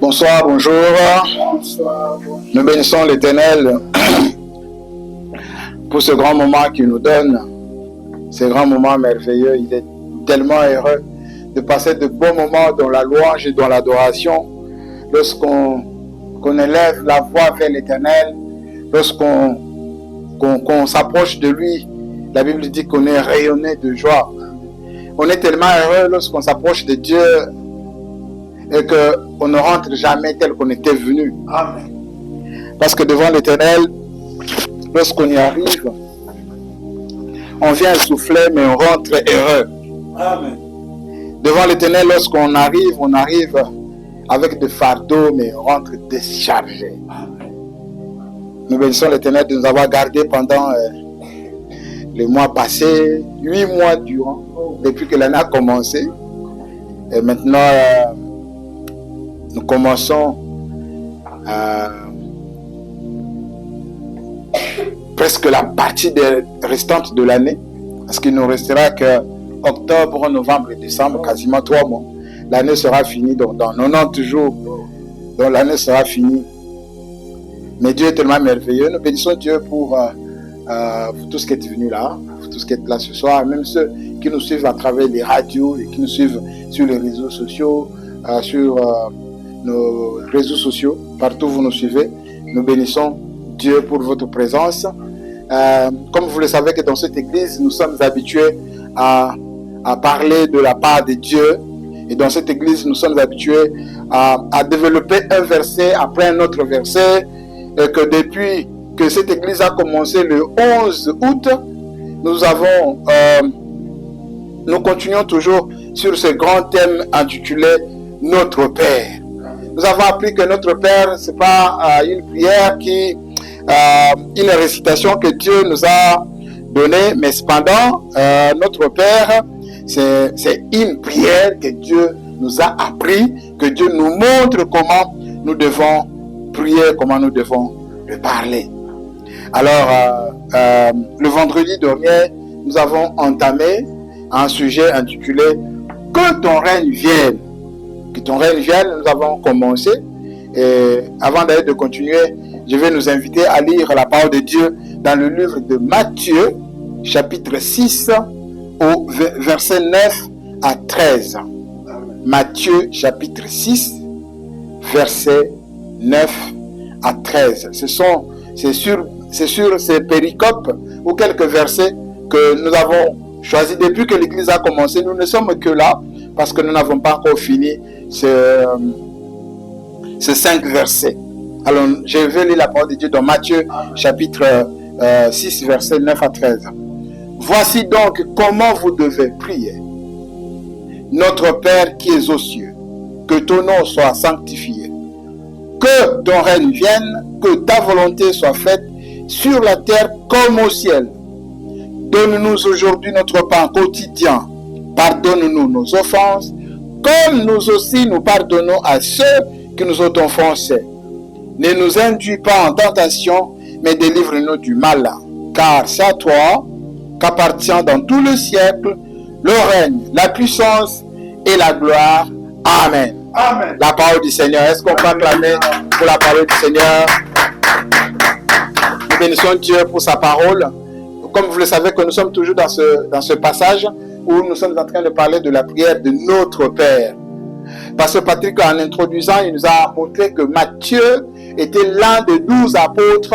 Bonsoir, bonjour. Nous bénissons l'Éternel pour ce grand moment qu'il nous donne, ce grand moment merveilleux. Il est tellement heureux de passer de bons moments dans la louange et dans l'adoration, lorsqu'on élève la voix vers l'Éternel, lorsqu'on s'approche de lui. La Bible dit qu'on est rayonné de joie. On est tellement heureux lorsqu'on s'approche de Dieu et qu'on ne rentre jamais tel qu'on était venu. Amen. Parce que devant l'Éternel, lorsqu'on y arrive, on vient souffler, mais on rentre heureux. Amen. Devant l'Éternel, lorsqu'on arrive, on arrive avec des fardeaux, mais on rentre déchargé. Amen. Nous bénissons l'Éternel de nous avoir gardés pendant les mois passés, 8 mois durant, depuis que l'année a commencé. Et maintenant, nous commençons presque la partie restante de l'année, parce qu'il ne nous restera que octobre, novembre et décembre, quasiment 3 mois. L'année sera finie, donc dans 90 jours, donc l'année sera finie. Mais Dieu est tellement merveilleux. Nous bénissons Dieu pour tout ce qui est venu là, pour tout ce qui est là ce soir, même ceux qui nous suivent à travers les radios et qui nous suivent sur les réseaux sociaux, sur nos réseaux sociaux, partout où vous nous suivez. Nous bénissons Dieu pour votre présence. Comme vous le savez que dans cette église, nous sommes habitués à parler de la part de Dieu. Et dans cette église, nous sommes habitués à développer un verset après un autre verset. Et que depuis que cette église a commencé le 11 août, nous continuons toujours sur ce grand thème intitulé « Notre Père ». Nous avons appris que notre Père, ce n'est pas une prière une récitation que Dieu nous a donnée, mais cependant, notre Père, c'est une prière que Dieu nous a appris, que Dieu nous montre comment nous devons prier, comment nous devons le parler. Alors, le vendredi dernier, nous avons entamé un sujet intitulé « Que ton règne vienne ». Que ton règne vienne, nous avons commencé. Et avant d'aller de continuer, je vais nous inviter à lire la parole de Dieu dans le livre de Matthieu, chapitre 6, au verset 9 à 13. Matthieu, chapitre 6, verset 9 à 13. C'est sur ces péricopes ou quelques versets que nous avons choisis depuis que l'Église a commencé. Nous ne sommes que là parce que nous n'avons pas encore fini ces 5 versets. Alors, je vais lire la parole de Dieu dans Matthieu, chapitre 6, verset 9 à 13. Voici donc comment vous devez prier. Notre Père qui es aux cieux, que ton nom soit sanctifié. Que ton règne vienne, que ta volonté soit faite sur la terre comme au ciel. Donne-nous aujourd'hui notre pain quotidien. Pardonne-nous nos offenses, comme nous aussi nous pardonnons à ceux qui nous ont offensés. Ne nous induis pas en tentation, mais délivre-nous du mal. Car c'est à toi qu'appartient dans tout le siècle le règne, la puissance et la gloire. Amen. Amen. La parole du Seigneur. Est-ce qu'on peut acclamer pour la parole du Seigneur? Nous bénissons Dieu pour sa parole. Comme vous le savez que nous sommes toujours dans ce passage où nous sommes en train de parler de la prière de notre Père. Pasteur Patrick, en introduisant, il nous a montré que Matthieu était l'un des 12 apôtres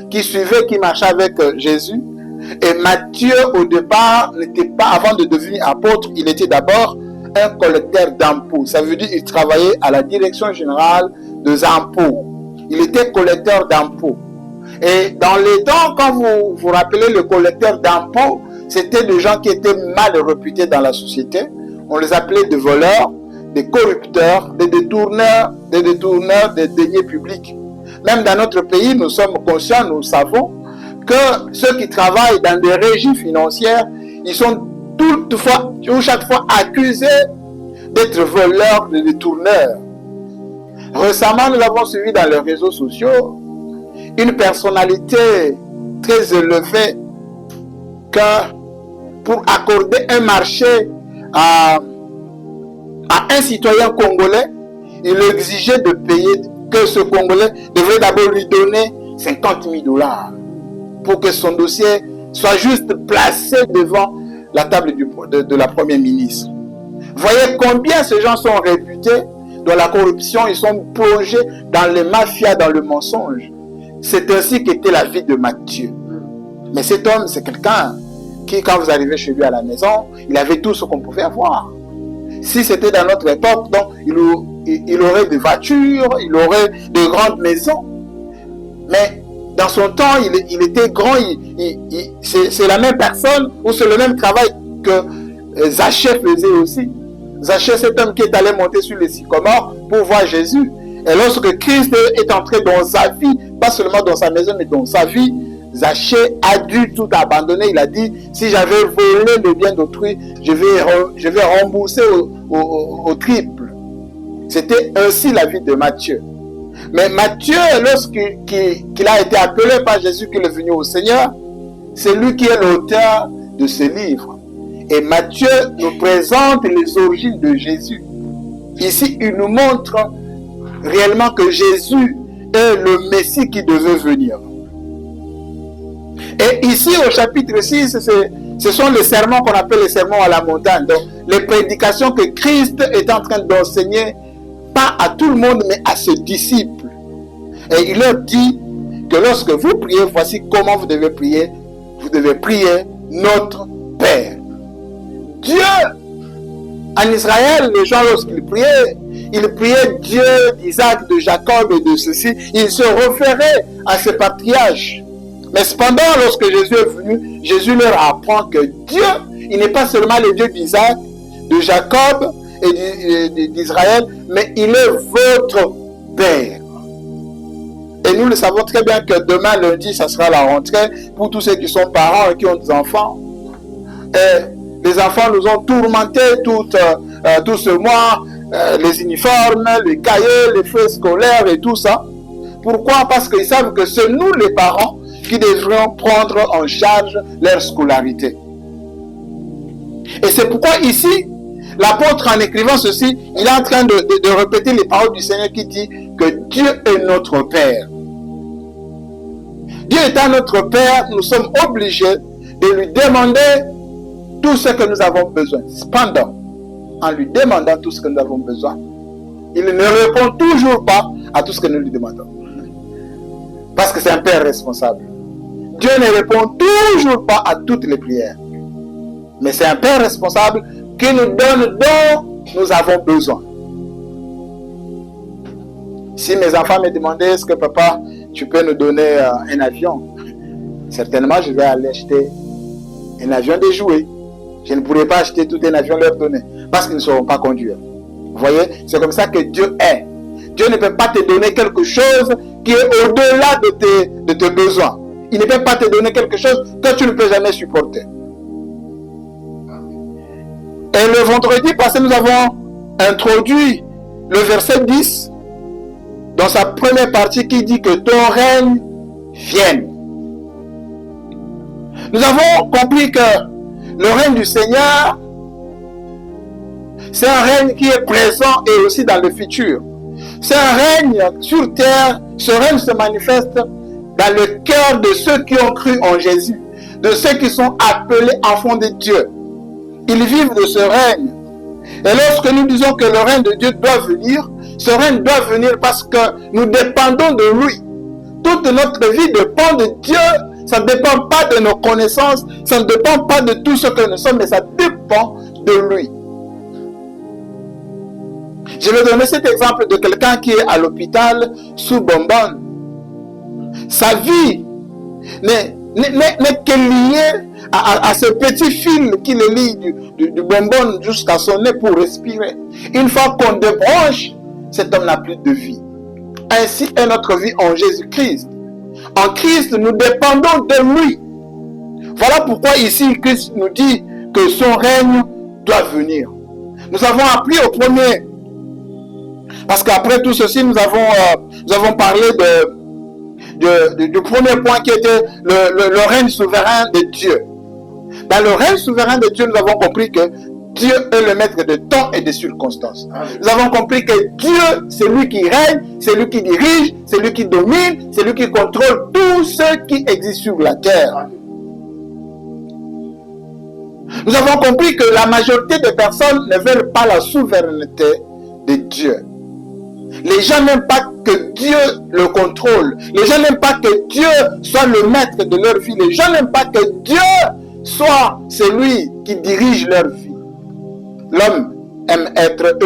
qui marchaient avec Jésus. Et Matthieu, au départ, n'était pas, avant de devenir apôtre, il était d'abord un collecteur d'impôts. Ça veut dire qu'il travaillait à la direction générale des impôts. Il était collecteur d'impôts. Et dans les temps, quand vous vous rappelez le collecteur d'impôts, c'était des gens qui étaient mal réputés dans la société. On les appelait des voleurs, des corrupteurs, des détourneurs des deniers publics. Même dans notre pays, nous sommes conscients, nous savons que ceux qui travaillent dans des régies financières, ils sont chaque fois accusés d'être voleurs, de détourneurs. Récemment, nous avons suivi dans les réseaux sociaux une personnalité très élevée que pour accorder un marché à un citoyen congolais, il exigeait de payer, que ce Congolais devrait d'abord lui donner 50 000 $ pour que son dossier soit juste placé devant la table de la première ministre. Voyez combien ces gens sont réputés dans la corruption, ils sont plongés dans les mafias, dans le mensonge. C'est ainsi qu'était la vie de Matthieu. Mais cet homme, c'est quelqu'un qui, quand vous arrivez chez lui à la maison, il avait tout ce qu'on pouvait avoir. Si c'était dans notre époque, donc, il aurait des voitures, il aurait de grandes maisons. Mais dans son temps, il était grand, c'est la même personne, ou c'est le même travail que Zachée faisait aussi. Zachée, cet homme qui est allé monter sur les sycomores pour voir Jésus. Et lorsque Christ est entré dans sa vie, pas seulement dans sa maison, mais dans sa vie, Zachée a dû tout abandonner. Il a dit, si j'avais volé le bien d'autrui, je vais rembourser au triple. C'était ainsi la vie de Matthieu. Mais Matthieu, lorsqu'il a été appelé par Jésus, qu'il est venu au Seigneur, c'est lui qui est l'auteur de ce livre. Et Matthieu nous présente les origines de Jésus. Ici, il nous montre réellement que Jésus est le Messie qui devait venir. Et ici, au chapitre 6, ce sont les sermons qu'on appelle les sermons à la montagne. Donc, les prédications que Christ est en train d'enseigner, pas à tout le monde, mais à ses disciples. Et il leur dit que lorsque vous priez, voici comment vous devez prier. Vous devez prier notre Père. Dieu, en Israël, les gens, lorsqu'ils priaient Dieu d'Isaac, de Jacob et de ceci. Ils se référaient à ces patriarches. Mais cependant, lorsque Jésus est venu, Jésus leur apprend que Dieu, il n'est pas seulement le Dieu d'Isaac, de Jacob et d'Israël, mais il est votre Père. Et nous le savons très bien que demain, lundi, ça sera la rentrée pour tous ceux qui sont parents et qui ont des enfants. Et les enfants nous ont tourmentés tout ce mois, les uniformes, les cahiers, les frais scolaires et tout ça. Pourquoi? Parce qu'ils savent que c'est nous les parents qui devrions prendre en charge leur scolarité. Et c'est pourquoi ici, l'apôtre, en écrivant ceci, il est en train de répéter les paroles du Seigneur qui dit que Dieu est notre Père. Dieu étant notre Père, nous sommes obligés de lui demander tout ce que nous avons besoin. Cependant, en lui demandant tout ce que nous avons besoin, il ne répond toujours pas à tout ce que nous lui demandons. Parce que c'est un Père responsable. Dieu ne répond toujours pas à toutes les prières. Mais c'est un Père responsable qui nous donne dont nous avons besoin. Si mes enfants me demandaient, est-ce que papa, tu peux nous donner un avion? Certainement, je vais aller acheter un avion de jouets. Je ne pourrai pas acheter tout un avion leur donner parce qu'ils ne sauront pas conduire. Vous voyez, c'est comme ça que Dieu est. Dieu ne peut pas te donner quelque chose qui est au-delà de tes besoins. Il ne peut pas te donner quelque chose que tu ne peux jamais supporter. Et le vendredi passé, nous avons introduit le verset 10 dans sa première partie qui dit que ton règne vienne. Nous avons compris que le règne du Seigneur, c'est un règne qui est présent et aussi dans le futur. C'est un règne sur terre. Ce règne se manifeste dans le cœur de ceux qui ont cru en Jésus, de ceux qui sont appelés enfants de Dieu. Ils vivent de ce règne. Et lorsque nous disons que le règne de Dieu doit venir, ce règne doit venir parce que nous dépendons de lui. Toute notre vie dépend de Dieu. Ça ne dépend pas de nos connaissances, ça ne dépend pas de tout ce que nous sommes, mais ça dépend de lui. Je vais donner cet exemple de quelqu'un qui est à l'hôpital sous bonbonne. Sa vie n'est que liée à ce petit fil qui le lie du bonbonne jusqu'à son nez pour respirer. Une fois qu'on débranche, cet homme n'a plus de vie. Ainsi est notre vie en Jésus-Christ. En Christ, nous dépendons de lui. Voilà pourquoi ici, Christ nous dit que son règne doit venir. Nous avons appris au premier. Parce qu'après tout ceci, nous avons parlé du premier point qui était le règne souverain de Dieu. Dans le règne souverain de Dieu, nous avons compris que Dieu est le maître de temps et de circonstances. Nous avons compris que Dieu, c'est lui qui règne, c'est lui qui dirige, c'est lui qui domine, c'est lui qui contrôle tout ce qui existe sur la terre. Nous avons compris que la majorité des personnes ne veulent pas la souveraineté de Dieu. Les gens n'aiment pas que Dieu le contrôle. Les gens n'aiment pas que Dieu soit le maître de leur vie. Les gens n'aiment pas que Dieu soit celui qui dirige leur vie. L'homme aime être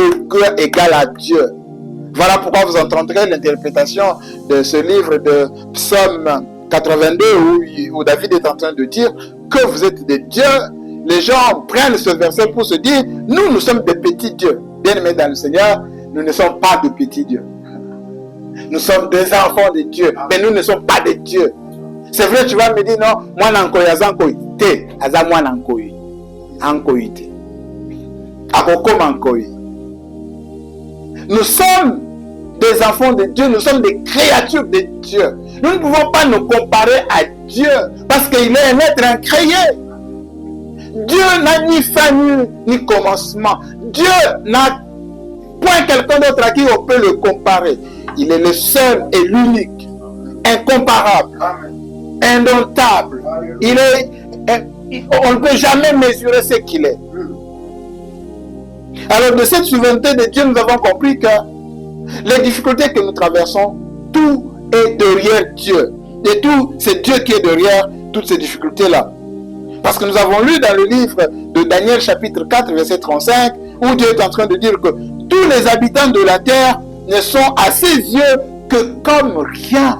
égal à Dieu. Voilà pourquoi vous entendrez l'interprétation de ce livre de Psaume 82 où David est en train de dire que vous êtes des dieux. Les gens prennent ce verset pour se dire, nous sommes des petits dieux. Bien-aimés dans le Seigneur, nous ne sommes pas de petits dieux. Nous sommes des enfants de Dieu, mais nous ne sommes pas des dieux. C'est vrai, tu vas me dire, non, moi n'enkoy azankoy, te, aza moi n'enkoy, ankoy te, akoko mankoy. Nous sommes des enfants de Dieu, nous sommes des créatures de Dieu. Nous ne pouvons pas nous comparer à Dieu, parce qu'il est un être incréé. Dieu n'a ni fin ni commencement. Dieu n'a point quelqu'un d'autre à qui on peut le comparer. Il est le seul et l'unique, incomparable, indomptable. On ne peut jamais mesurer ce qu'il est. Alors de cette souveraineté de Dieu, nous avons compris que les difficultés que nous traversons, tout est derrière Dieu. Et tout, c'est Dieu qui est derrière toutes ces difficultés-là. Parce que nous avons lu dans le livre de Daniel chapitre 4 verset 35 où Dieu est en train de dire que tous les habitants de la terre ne sont à ses yeux que comme rien.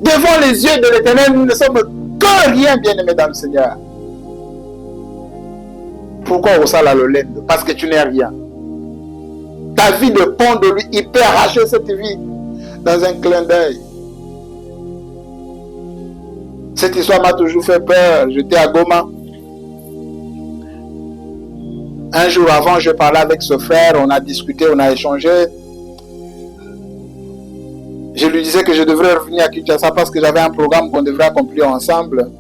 Devant les yeux de l'Éternel, nous ne sommes que rien, bien-aimés dans le Seigneur. Pourquoi on s'en le lait? Parce que tu n'es rien. Ta vie dépend de lui. Il peut arracher cette vie dans un clin d'œil. Cette histoire m'a toujours fait peur. J'étais à Goma. Un jour avant, je parlais avec ce frère. On a discuté, on a échangé. Je lui disais que je devrais revenir à Kinshasa parce que j'avais un programme qu'on devrait accomplir ensemble.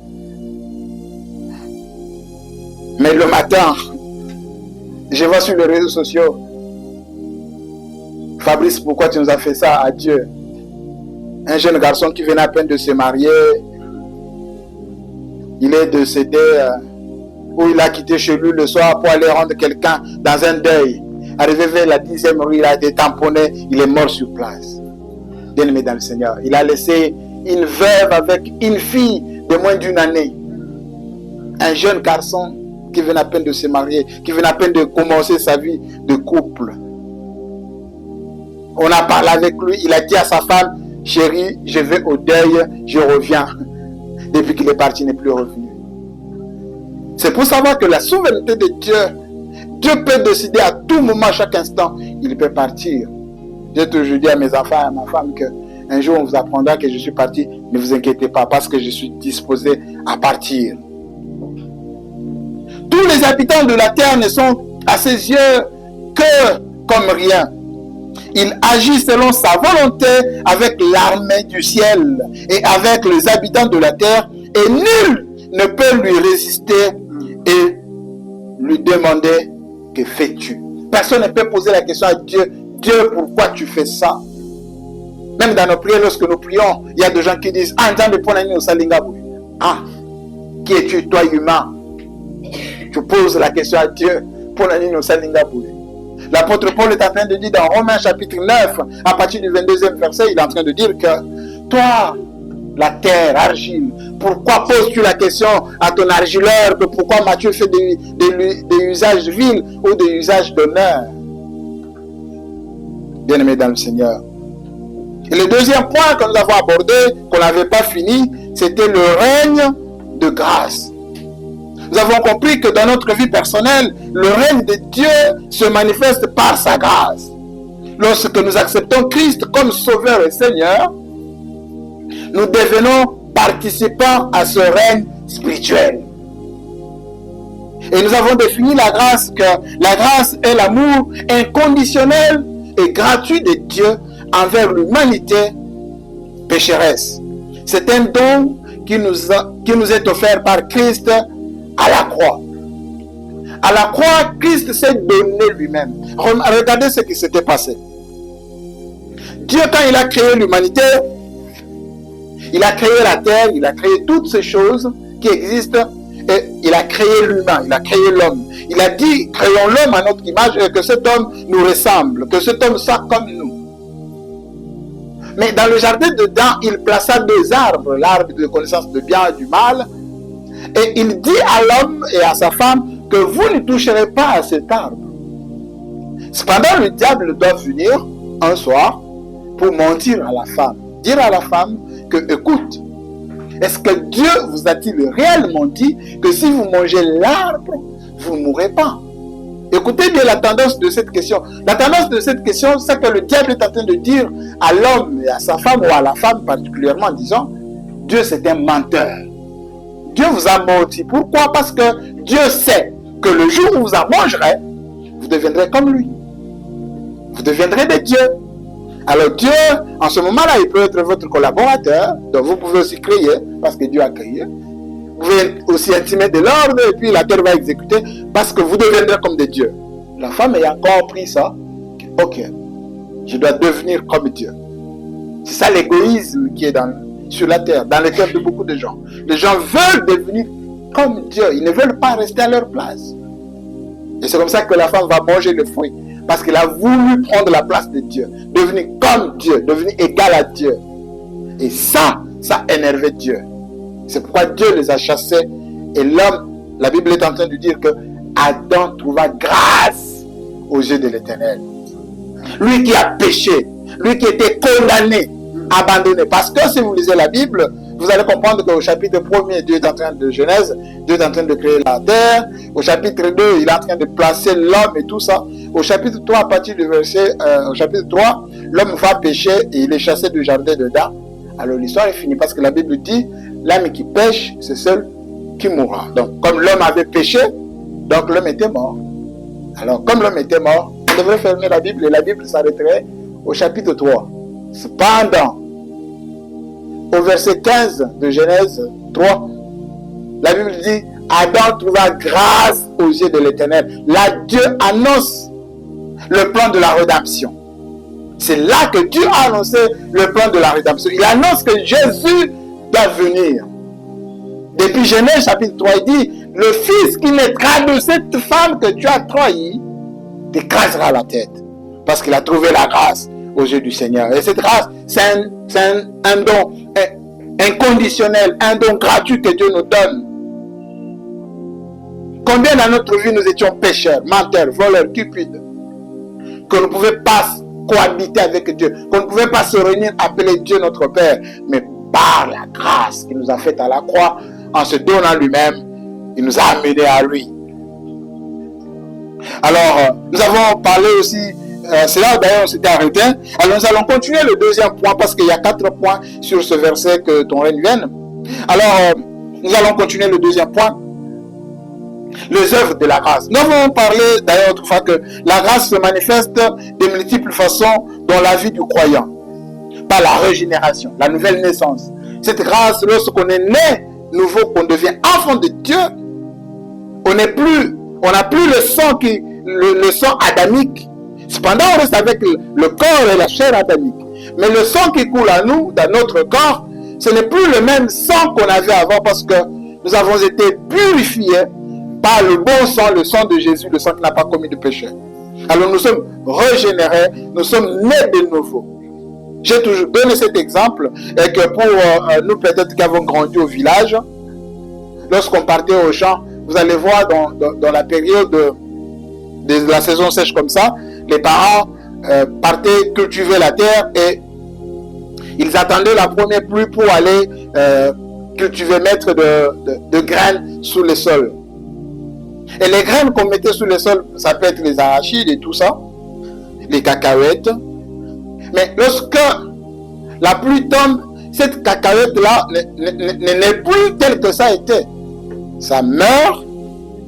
Mais le matin, je vois sur les réseaux sociaux, Fabrice, pourquoi tu nous as fait ça? Adieu. Un jeune garçon qui venait à peine de se marier, il est décédé, où il a quitté chez lui le soir pour aller rendre quelqu'un dans un deuil. Arrivé vers la 10e rue, il a été tamponné, il est mort sur place. Bien-aimé dans le Seigneur, il a laissé une veuve avec une fille de moins d'une année. Un jeune garçon qui venait à peine de se marier, qui venait à peine de commencer sa vie de couple. On a parlé avec lui, il a dit à sa femme, chérie, je vais au deuil, je reviens. Depuis qu'il est parti, il n'est plus revenu. C'est pour savoir que la souveraineté de Dieu, Dieu peut décider à tout moment, à chaque instant, il peut partir. J'ai toujours dit à mes enfants, à ma femme, qu'un jour on vous apprendra que je suis parti, ne vous inquiétez pas, parce que je suis disposé à partir. Tous les habitants de la terre ne sont à ses yeux que comme rien. Il agit selon sa volonté avec l'armée du ciel et avec les habitants de la terre, et nul ne peut lui résister et lui demander que fais-tu. Personne ne peut poser la question à Dieu, Dieu, pourquoi tu fais ça? Même dans nos prières, lorsque nous prions, il y a des gens qui disent, ah, qui es-tu, toi humain? Tu poses la question à Dieu, l'apôtre Paul est en train de dire dans Romains chapitre 9, à partir du 22e verset, il est en train de dire que toi, la terre, argile, pourquoi poses-tu la question à ton argileur que pourquoi Matthieu fait des usages vils ou des usages d'honneur? Bien-aimés dans le Seigneur. Et le deuxième point que nous avons abordé, qu'on n'avait pas fini, c'était le règne de grâce. Nous avons compris que dans notre vie personnelle, le règne de Dieu se manifeste par sa grâce. Lorsque nous acceptons Christ comme Sauveur et Seigneur, nous devenons participants à ce règne spirituel. Et nous avons défini la grâce que la grâce est l'amour inconditionnel et gratuit de Dieu envers l'humanité pécheresse. C'est un don qui nous est offert par Christ à la croix. À la croix, Christ s'est donné lui-même. Regardez ce qui s'était passé. Dieu, quand il a créé l'humanité, il a créé la terre, il a créé toutes ces choses qui existent, et il a créé l'humain, il a créé l'homme. Il a dit, créons l'homme à notre image, et que cet homme nous ressemble, que cet homme soit comme nous. Mais dans le jardin dedans, il plaça deux arbres, l'arbre de connaissance de bien et du mal, et il dit à l'homme et à sa femme que vous ne toucherez pas à cet arbre. Cependant, le diable doit venir un soir pour mentir à la femme, dire à la femme que, écoute, est-ce que Dieu vous a-t-il réellement dit que si vous mangez l'arbre, vous ne mourrez pas? Écoutez bien la tendance de cette question. La tendance de cette question, c'est que le diable est en train de dire à l'homme et à sa femme, ou à la femme particulièrement, en disant, Dieu c'est un menteur. Dieu vous a menti. Pourquoi? Parce que Dieu sait que le jour où vous en mangerez, vous deviendrez comme lui. Vous deviendrez des dieux. Alors Dieu, en ce moment-là, il peut être votre collaborateur, donc vous pouvez aussi créer, parce que Dieu a créé. Vous pouvez aussi intimer de l'ordre, et puis la terre va exécuter, parce que vous deviendrez comme des dieux. La femme ayant compris ça, ok, je dois devenir comme Dieu. C'est ça l'égoïsme qui est sur la terre, dans le cœur de beaucoup de gens. Les gens veulent devenir comme Dieu, ils ne veulent pas rester à leur place. Et c'est comme ça que la femme va manger le fruit. Parce qu'elle a voulu prendre la place de Dieu, devenir comme Dieu, devenir égal à Dieu. Et ça énervait Dieu. C'est pourquoi Dieu les a chassés. Et l'homme, la Bible est en train de dire que Adam trouva grâce aux yeux de l'Éternel. Lui qui a péché, lui qui était condamné, abandonné. Parce que si vous lisez la Bible, vous allez comprendre qu'au chapitre 1er, Dieu est en train de Genèse, Dieu est en train de créer la terre. Au chapitre 2, il est en train de placer l'homme et tout ça. Au chapitre 3, à partir du verset, au chapitre 3, l'homme va pécher et il est chassé du jardin d'Éden. Alors l'histoire est finie parce que la Bible dit, l'âme qui pêche, c'est celle qui mourra. Donc, comme l'homme avait péché, donc l'homme était mort. Alors, comme l'homme était mort, on devrait fermer la Bible et la Bible s'arrêterait au chapitre 3. Cependant, au verset 15 de Genèse 3, la Bible dit, Adam trouva grâce aux yeux de l'Éternel. Là, Dieu annonce le plan de la rédemption. C'est là que Dieu a annoncé le plan de la rédemption. Il annonce que Jésus doit venir. Depuis Genèse chapitre 3, il dit, le fils qui naîtra de cette femme que tu as trahie, t'écrasera la tête. Parce qu'il a trouvé la grâce aux yeux du Seigneur. Et cette grâce, c'est un don inconditionnel, un don gratuit que Dieu nous donne. Combien dans notre vie nous étions pécheurs, menteurs, voleurs, cupides, qu'on ne pouvait pas cohabiter avec Dieu, qu'on ne pouvait pas se réunir, appeler Dieu notre Père, mais par la grâce qu'il nous a faite à la croix, en se donnant lui-même, il nous a amenés à lui. Alors, nous avons parlé aussi, c'est là d'ailleurs on s'était arrêté. Alors nous allons continuer le deuxième point, parce qu'il y a 4 points sur ce verset que ton règne vienne. Alors, nous allons continuer le deuxième point. Les œuvres de la grâce. Nous avons parlé d'ailleurs autrefois que la grâce se manifeste de multiples façons dans la vie du croyant. Par la régénération, la nouvelle naissance. Cette grâce, lorsqu'on est né nouveau, qu'on devient enfant de Dieu, on n'a plus le sang adamique. Cependant, on reste avec le corps et la chair adamique. Mais le sang qui coule à nous, dans notre corps, ce n'est plus le même sang qu'on avait avant, parce que nous avons été purifiés par le bon sang, le sang de Jésus, le sang qui n'a pas commis de péché. Alors nous sommes régénérés, nous sommes nés de nouveau. J'ai toujours donné cet exemple, et que pour nous peut-être qui avons grandi au village, lorsqu'on partait au champ, vous allez voir dans la période de la saison sèche comme ça, les parents partaient cultiver la terre et ils attendaient la première pluie pour aller cultiver, mettre de graines sous le sol. Et les graines qu'on mettait sous le sol, ça peut être les arachides et tout ça, les cacahuètes. Mais lorsque la pluie tombe, cette cacahuète-là n'est plus telle que ça était. Ça meurt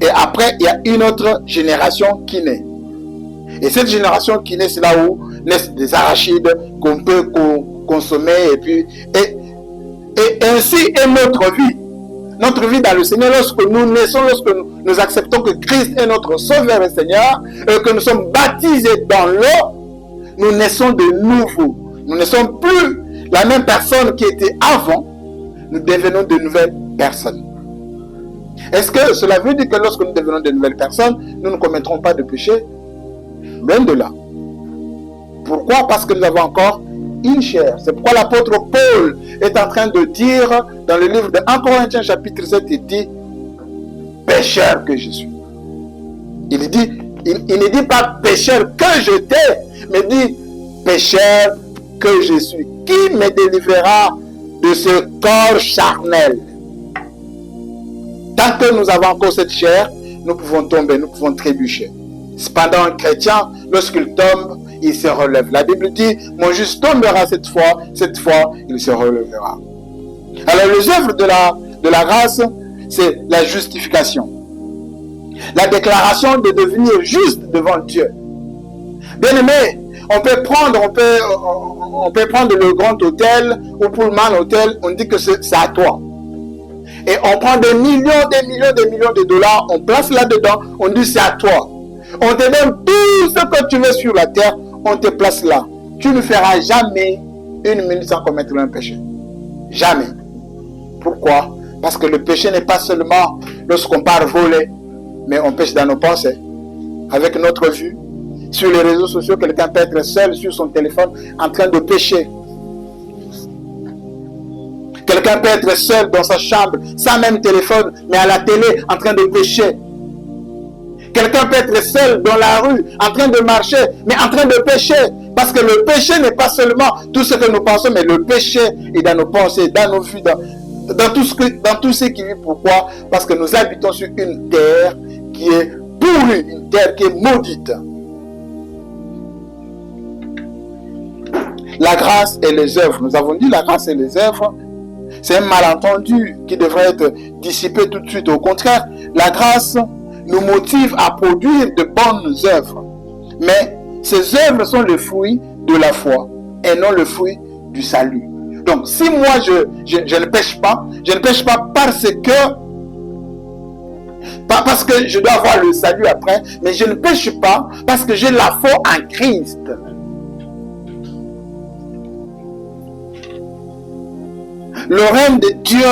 et après, il y a une autre génération qui naît. Et cette génération qui naît, c'est là où naissent des arachides qu'on peut consommer. Et ainsi est notre vie. notre vie dans le Seigneur, lorsque nous naissons, lorsque nous acceptons que Christ est notre Sauveur et Seigneur, et que nous sommes baptisés dans l'eau, nous naissons de nouveau. Nous ne sommes plus la même personne qui était avant, nous devenons de nouvelles personnes. Est-ce que cela veut dire que lorsque nous devenons de nouvelles personnes, nous ne commettrons pas de péché? Loin de là. Pourquoi? Parce que nous avons encore une chair. C'est pourquoi l'apôtre Paul est en train de dire dans le livre de 1 Corinthiens chapitre 7, il dit pécheur que je suis. Il ne dit pas pécheur que j'étais, mais dit pécheur que je suis. Qui me délivrera de ce corps charnel? Tant que nous avons encore cette chair, nous pouvons tomber, nous pouvons trébucher. Cependant, un chrétien, lorsqu'il tombe, il se relève. La Bible dit, mon juste tombera cette fois, il se relèvera. Alors, les œuvres de la grâce, c'est la justification. La déclaration de devenir juste devant Dieu. Bien aimé, on peut prendre le Grand Hôtel ou Pullman Hôtel, on dit que c'est à toi. Et on prend des millions de dollars, on place là-dedans, on dit c'est à toi. On te donne tout ce que tu veux sur la terre, on te place là. Tu ne feras jamais une minute sans commettre un péché. Jamais. Pourquoi? Parce que le péché n'est pas seulement lorsqu'on part voler, mais on pêche dans nos pensées, avec notre vue. Sur les réseaux sociaux, quelqu'un peut être seul sur son téléphone en train de pécher. Quelqu'un peut être seul dans sa chambre, sans même téléphone, mais à la télé, en train de pécher. Quelqu'un peut être seul dans la rue, en train de marcher, mais en train de pécher. Parce que le péché n'est pas seulement tout ce que nous pensons, mais le péché est dans nos pensées, dans nos vues, dans tout ce qui vit. Pourquoi? Parce que nous habitons sur une terre qui est pourrie, une terre qui est maudite. La grâce et les œuvres. Nous avons dit la grâce et les œuvres. C'est un malentendu qui devrait être dissipé tout de suite. Au contraire, la grâce nous motive à produire de bonnes œuvres. Mais ces œuvres sont le fruit de la foi et non le fruit du salut. Donc, si moi je ne pêche pas, je ne pêche pas parce que je dois avoir le salut après, mais je ne pêche pas parce que j'ai la foi en Christ. Le règne de Dieu,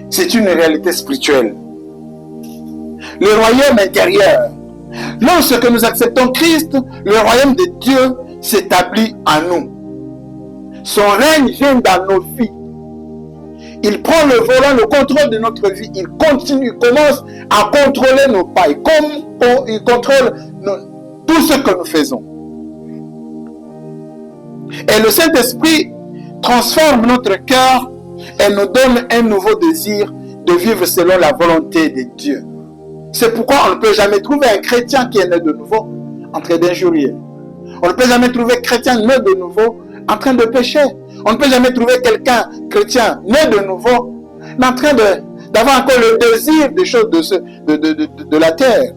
c'est une réalité spirituelle. Le royaume intérieur. Lorsque nous acceptons Christ, le royaume de Dieu s'établit en nous. Son règne vient dans nos vies. Il prend le volant, le contrôle de notre vie. Il continue, il commence à contrôler nos pas. Il contrôle tout ce que nous faisons. Et le Saint-Esprit transforme notre cœur et nous donne un nouveau désir de vivre selon la volonté de Dieu. C'est pourquoi on ne peut jamais trouver un chrétien qui est né de nouveau en train d'injurier. On ne peut jamais trouver un chrétien né de nouveau en train de pécher. On ne peut jamais trouver quelqu'un chrétien né de nouveau mais en train d'avoir encore le désir des choses de la terre.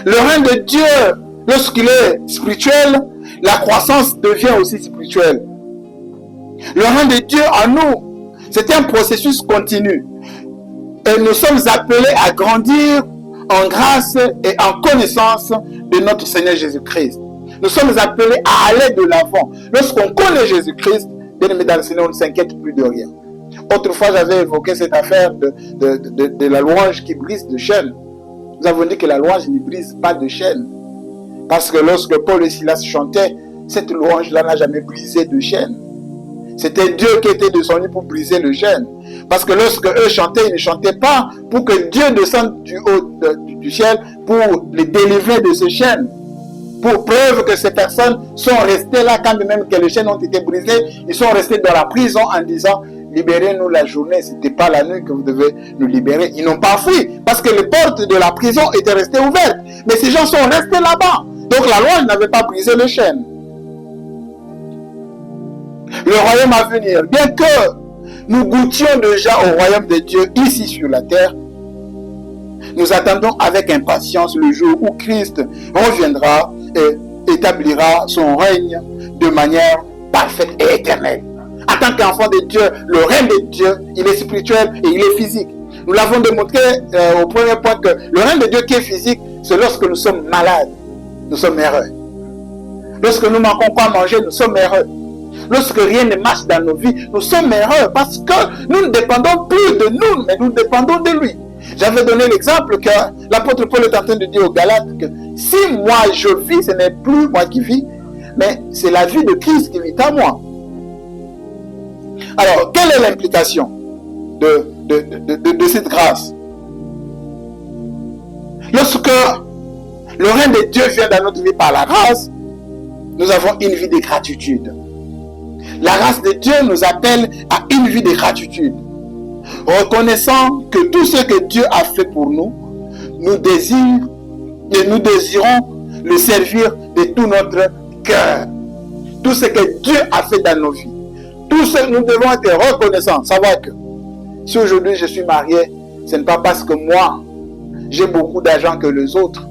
Le règne de Dieu, lorsqu'il est spirituel, la croissance devient aussi spirituelle. Le règne de Dieu en nous, c'est un processus continu. Et nous sommes appelés à grandir en grâce et en connaissance de notre Seigneur Jésus-Christ. Nous sommes appelés à aller de l'avant. Lorsqu'on connaît Jésus-Christ, bien aimé dans le Seigneur, on ne s'inquiète plus de rien. Autrefois, j'avais évoqué cette affaire de la louange qui brise de chaînes. Nous avons dit que la louange ne brise pas de chaînes. Parce que lorsque Paul et Silas chantaient, cette louange-là n'a jamais brisé de chaînes. C'était Dieu qui était descendu pour briser le chaîne. Parce que lorsque eux chantaient, ils ne chantaient pas pour que Dieu descende du haut du ciel pour les délivrer de ce chaîne. Pour preuve que ces personnes sont restées là quand même que les chaînes ont été brisées. Ils sont restés dans la prison en disant libérez-nous la journée, ce n'était pas la nuit que vous devez nous libérer. Ils n'ont pas fui parce que les portes de la prison étaient restées ouvertes. Mais ces gens sont restés là-bas. Donc la loi n'avait pas brisé le chaîne. Le royaume à venir, bien que nous goûtions déjà au royaume de Dieu ici sur la terre, nous attendons avec impatience le jour où Christ reviendra et établira son règne de manière parfaite et éternelle. tant qu'enfant de Dieu, le règne de Dieu, il est spirituel et il est physique. Nous l'avons démontré au premier point que le règne de Dieu qui est physique, c'est lorsque nous sommes malades, nous sommes heureux. Lorsque nous manquons quoi manger, nous sommes heureux. Lorsque rien ne marche dans nos vies, nous sommes heureux parce que nous ne dépendons plus de nous, mais nous dépendons de lui. J'avais donné l'exemple que l'apôtre Paul est en train de dire aux Galates que si moi je vis, ce n'est plus moi qui vis, mais c'est la vie de Christ qui vit en moi. Alors, quelle est l'implication de cette grâce? Lorsque le règne de Dieu vient dans notre vie par la grâce, nous avons une vie de gratitude. La grâce de Dieu nous appelle à une vie de gratitude. Reconnaissant que tout ce que Dieu a fait pour nous, nous désirons le servir de tout notre cœur. Tout ce que Dieu a fait dans nos vies. Tout ce que nous devons être reconnaissants. Savoir que si aujourd'hui je suis marié, ce n'est pas parce que moi, j'ai beaucoup d'argent que les autres.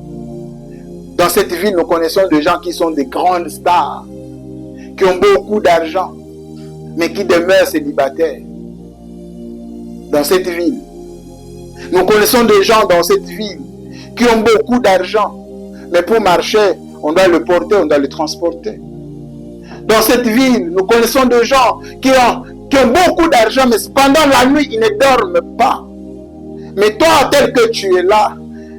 Dans cette ville, nous connaissons des gens qui sont des grandes stars, qui ont beaucoup d'argent, mais qui demeurent célibataires. Dans cette ville, nous connaissons des gens dans cette ville qui ont beaucoup d'argent, mais pour marcher, on doit le porter, on doit le transporter. Dans cette ville, nous connaissons des gens qui ont beaucoup d'argent, mais pendant la nuit, ils ne dorment pas. Mais toi, tel que tu es là,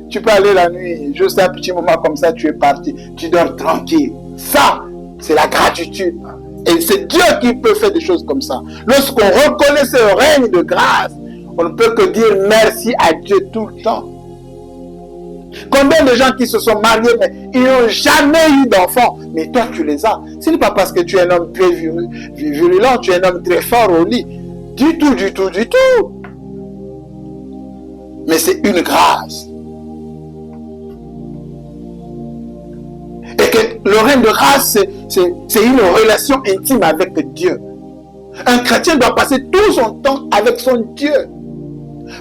tu peux aller la nuit, juste un petit moment comme ça, tu es parti, tu dors tranquille. Ça, c'est la gratitude. Et c'est Dieu qui peut faire des choses comme ça. Lorsqu'on reconnaît ce règne de grâce, on ne peut que dire merci à Dieu tout le temps. Combien de gens qui se sont mariés, mais ils n'ont jamais eu d'enfants, mais toi tu les as. Ce n'est pas parce que tu es un homme très virulent, tu es un homme très fort au lit. Du tout. Mais c'est une grâce. Et que le règne de grâce, c'est une relation intime avec Dieu. Un chrétien doit passer tout son temps avec son Dieu.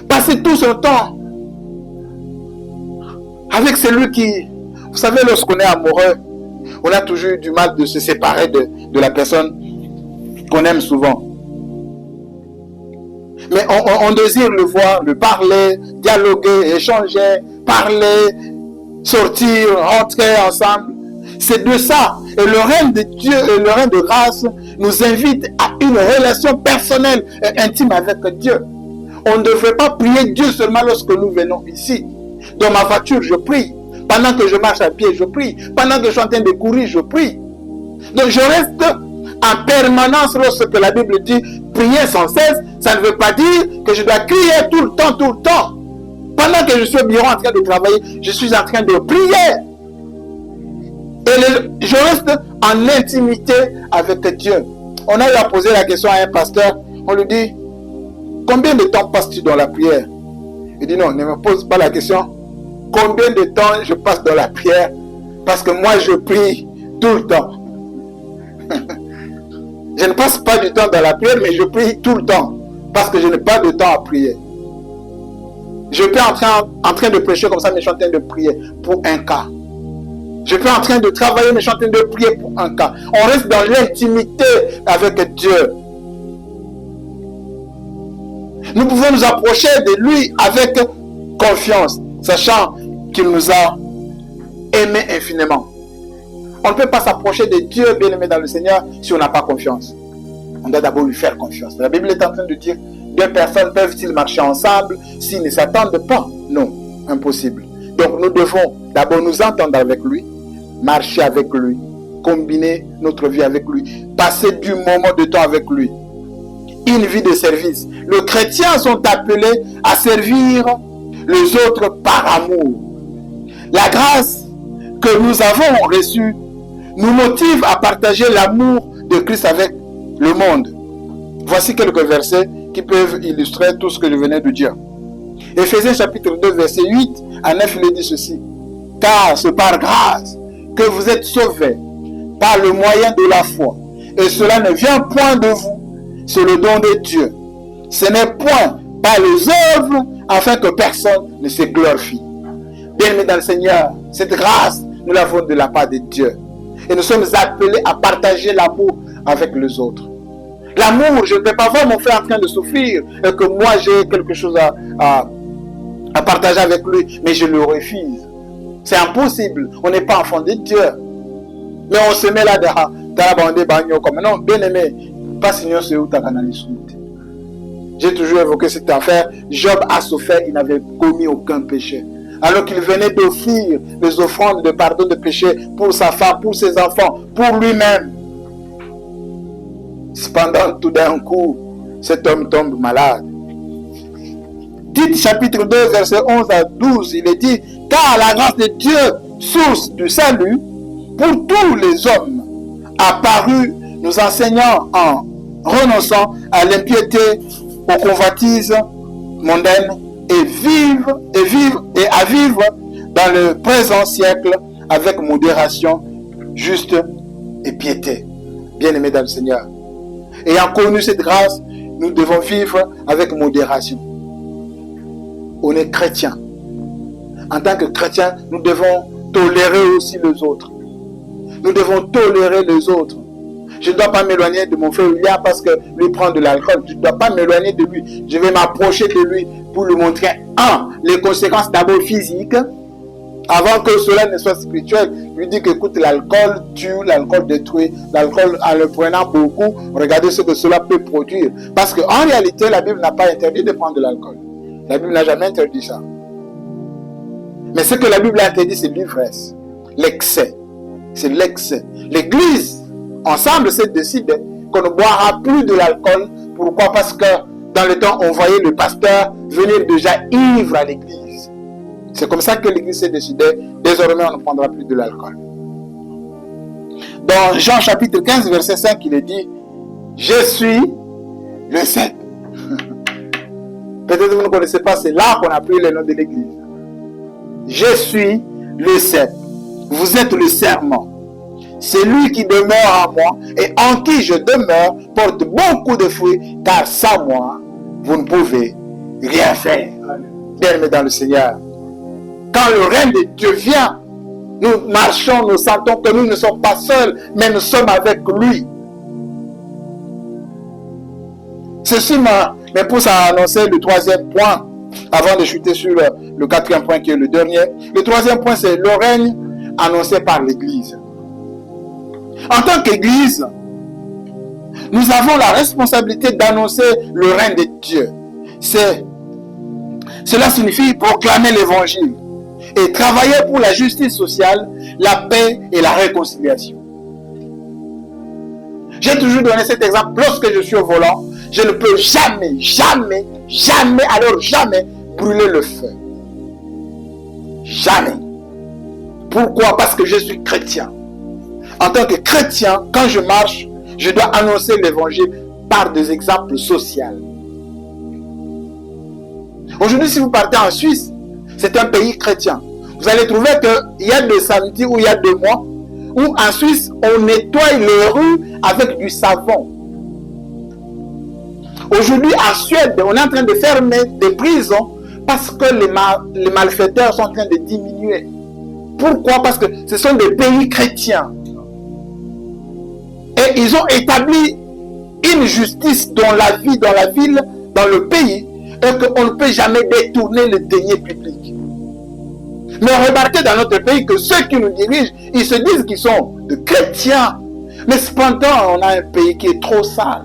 Passer tout son temps avec celui qui... Vous savez, lorsqu'on est amoureux, on a toujours eu du mal de se séparer de la personne qu'on aime souvent. Mais on désire le voir, le parler, dialoguer, échanger, parler, sortir, rentrer ensemble. C'est de ça. Et le règne de Dieu et le règne de grâce nous invite à une relation personnelle et intime avec Dieu. On ne devrait pas prier Dieu seulement lorsque nous venons ici. Dans ma voiture, je prie. Pendant que je marche à pied, je prie. Pendant que je suis en train de courir, je prie. Donc je reste en permanence lorsque la Bible dit prier sans cesse. Ça ne veut pas dire que je dois crier tout le temps. Pendant que je suis au bureau en train de travailler, je suis en train de prier. Et je reste en intimité avec Dieu. On a eu à poser la question à un pasteur. On lui dit, combien de temps passes-tu dans la prière? Il dit non, ne me pose pas la question. Combien de temps je passe dans la prière? Parce que moi je prie tout le temps. Je ne passe pas du temps dans la prière, mais je prie tout le temps. Parce que je n'ai pas de temps à prier. Je peux en train de prêcher comme ça, mais je suis en train de prier pour un cas. Je peux en train de travailler, mais je suis en train de prier pour un cas. On reste dans l'intimité avec Dieu. Nous pouvons nous approcher de lui avec confiance, sachant qu'il nous a aimés infiniment. On ne peut pas s'approcher de Dieu, bien-aimé dans le Seigneur, si on n'a pas confiance. On doit d'abord lui faire confiance. La Bible est en train de dire, deux personnes peuvent-ils marcher ensemble s'ils ne s'attendent pas? Non, impossible. Donc nous devons d'abord nous entendre avec lui, marcher avec lui, combiner notre vie avec lui, passer du moment de temps avec lui. Une vie de service. Les chrétiens sont appelés à servir les autres par amour. La grâce que nous avons reçue nous motive à partager l'amour de Christ avec le monde. Voici quelques versets qui peuvent illustrer tout ce que je venais de dire. Éphésiens chapitre 2, verset 8 à 9, il dit ceci. Car c'est par grâce que vous êtes sauvés par le moyen de la foi. Et cela ne vient point de vous, c'est le don de Dieu. Ce n'est point par les œuvres afin que personne ne se glorifie. Bien-aimés dans le Seigneur, cette grâce, nous l'avons de la part de Dieu. Et nous sommes appelés à partager l'amour avec les autres. L'amour, je ne peux pas voir mon frère en train de souffrir et que moi j'ai quelque chose à partager avec lui, mais je le refuse. C'est impossible. On n'est pas enfant de Dieu. Mais on se met là dans la bande bagno comme non, bien aimé, pas signon c'est où ta canalisme. J'ai toujours évoqué cette affaire. Job a souffert, il n'avait commis aucun péché. Alors qu'il venait d'offrir les offrandes de pardon de péché pour sa femme, pour ses enfants, pour lui-même. Cependant, tout d'un coup, cet homme tombe malade. Tite chapitre 2, verset 11 à 12, il est dit, car la grâce de Dieu, source du salut, pour tous les hommes, apparut nous enseignant en renonçant à l'impiété, aux convoitises mondaines et à vivre dans le présent siècle avec modération, juste et piété. Bien-aimés dans le Seigneur. Ayant connu cette grâce, nous devons vivre avec modération. On est chrétien. En tant que chrétien, nous devons tolérer aussi les autres. Nous devons tolérer les autres. Je ne dois pas m'éloigner de mon frère William parce que lui prend de l'alcool. Je ne dois pas m'éloigner de lui. Je vais m'approcher de lui pour lui montrer, les conséquences d'abord physiques, avant que cela ne soit spirituel. Lui dit qu'écoute, l'alcool tue, l'alcool détruit, l'alcool en le prenant beaucoup, regardez ce que cela peut produire. Parce qu'en réalité, la Bible n'a pas interdit de prendre de l'alcool. La Bible n'a jamais interdit ça. Mais ce que la Bible a interdit, c'est l'ivresse, l'excès. C'est l'excès. L'Église, ensemble, s'est décidé qu'on ne boira plus de l'alcool. Pourquoi? Parce que dans le temps, on voyait le pasteur venir déjà ivre à l'église. C'est comme ça que l'église s'est décidée. Désormais, on ne prendra plus de l'alcool. Dans Jean chapitre 15, verset 5, il est dit, je suis le cep. Peut-être que vous ne connaissez pas, c'est là qu'on a pris le nom de l'église. Je suis le cep. Vous êtes le serment. C'est lui qui demeure en moi et en qui je demeure porte beaucoup de fruits, car sans moi, vous ne pouvez rien faire. Bien-aimés dans le Seigneur. Quand le règne de Dieu vient, nous marchons, nous sentons que nous ne sommes pas seuls, mais nous sommes avec lui. Ceci me pousse à annoncer le troisième point, avant de chuter sur le quatrième point qui est le dernier. Le troisième point, c'est le règne annoncé par l'Église. En tant qu'Église, nous avons la responsabilité d'annoncer le règne de Dieu. Cela signifie proclamer l'Évangile et travailler pour la justice sociale, la paix et la réconciliation. J'ai toujours donné cet exemple. Lorsque je suis au volant, je ne peux jamais brûler le feu. Jamais. Pourquoi? Parce que je suis chrétien. En tant que chrétien, quand je marche, je dois annoncer l'évangile par des exemples sociaux. Aujourd'hui, si vous partez en Suisse, c'est un pays chrétien. Vous allez trouver qu'il y a des samedis ou il y a 2 mois où en Suisse, on nettoie les rues avec du savon. Aujourd'hui, en Suède, on est en train de fermer des prisons parce que les malfaiteurs sont en train de diminuer. Pourquoi? Parce que ce sont des pays chrétiens. Et ils ont établi une justice dans la vie, dans la ville, dans le pays, et qu'on ne peut jamais détourner les deniers publics. Mais remarquez dans notre pays que ceux qui nous dirigent, ils se disent qu'ils sont de chrétiens. Mais cependant, on a un pays qui est trop sale.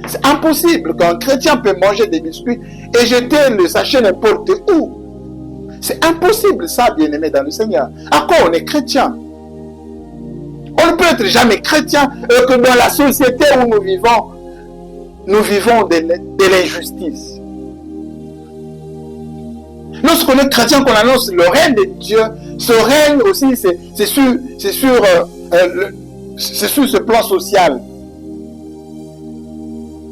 C'est impossible qu'un chrétien peut manger des biscuits et jeter le sachet n'importe où. C'est impossible ça, bien-aimé dans le Seigneur. À quoi on est chrétien? On ne peut être jamais chrétien que dans la société où nous vivons de l'injustice. Lorsqu'on est chrétien, qu'on annonce le règne de Dieu, ce règne aussi, c'est sur ce plan social.